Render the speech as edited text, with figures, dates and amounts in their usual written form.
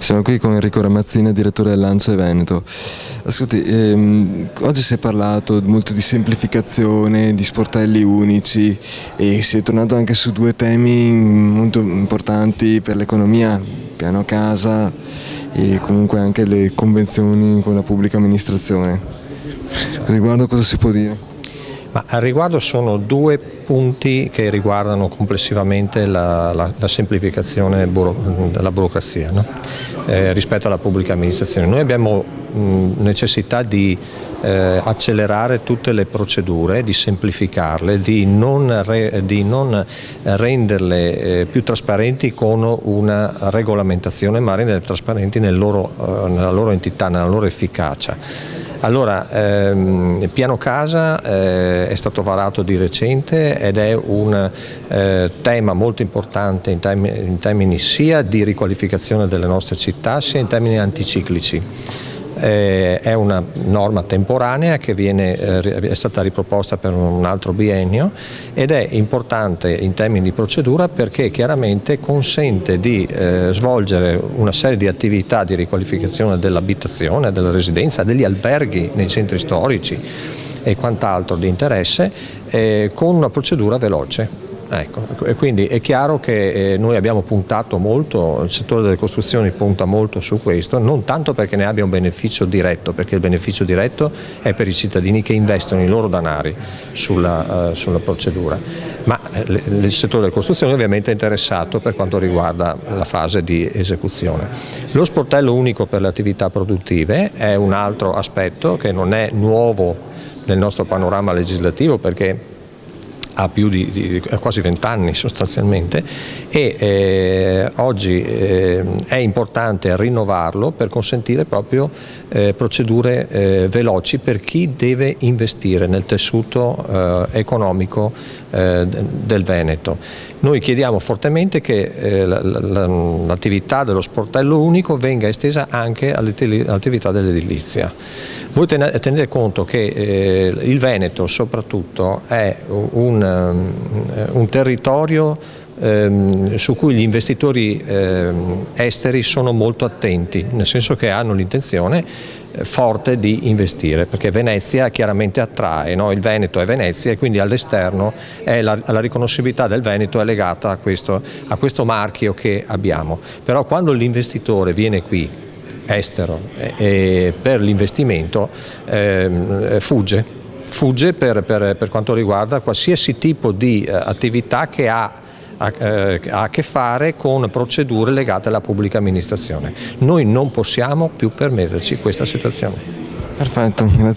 Siamo qui con Enrico Ramazzina, direttore dell'ANCE Veneto. Ascolti, oggi si è parlato molto di semplificazione, di sportelli unici e si è tornato anche su due temi molto importanti per l'economia, piano casa e comunque anche le convenzioni con la pubblica amministrazione. Riguardo cosa si può dire? Ma al riguardo sono due punti che riguardano complessivamente la semplificazione della burocrazia, no? Rispetto alla pubblica amministrazione. Noi abbiamo necessità di accelerare tutte le procedure, di semplificarle, di non renderle più trasparenti con una regolamentazione, ma renderle trasparenti nella loro entità, nella loro efficacia. Allora, piano casa è stato varato di recente ed è un tema molto importante in termini sia di riqualificazione delle nostre città sia in termini anticiclici. È una norma temporanea che è stata riproposta per un altro biennio ed è importante in termini di procedura perché chiaramente consente di svolgere una serie di attività di riqualificazione dell'abitazione, della residenza, degli alberghi nei centri storici e quant'altro di interesse con una procedura veloce. Ecco, quindi è chiaro che noi abbiamo puntato molto, il settore delle costruzioni punta molto su questo, non tanto perché ne abbia un beneficio diretto, perché il beneficio diretto è per i cittadini che investono i loro denari sulla procedura, ma il settore delle costruzioni ovviamente è interessato per quanto riguarda la fase di esecuzione. Lo sportello unico per le attività produttive è un altro aspetto che non è nuovo nel nostro panorama legislativo perché ha più di quasi 20 anni sostanzialmente e oggi è importante rinnovarlo per consentire proprio procedure veloci per chi deve investire nel tessuto economico del Veneto. Noi chiediamo fortemente che l'attività dello sportello unico venga estesa anche all'attività dell'edilizia. Voi tenete conto che il Veneto soprattutto è un territorio su cui gli investitori esteri sono molto attenti, nel senso che hanno l'intenzione forte di investire, perché Venezia chiaramente attrae, no? Il Veneto è Venezia e quindi all'esterno la riconoscibilità del Veneto è legata a questo marchio che abbiamo. Però quando l'investitore viene qui estero per l'investimento fugge per quanto riguarda qualsiasi tipo di attività che ha a che fare con procedure legate alla pubblica amministrazione. Noi non possiamo più permetterci questa situazione. Perfetto, grazie.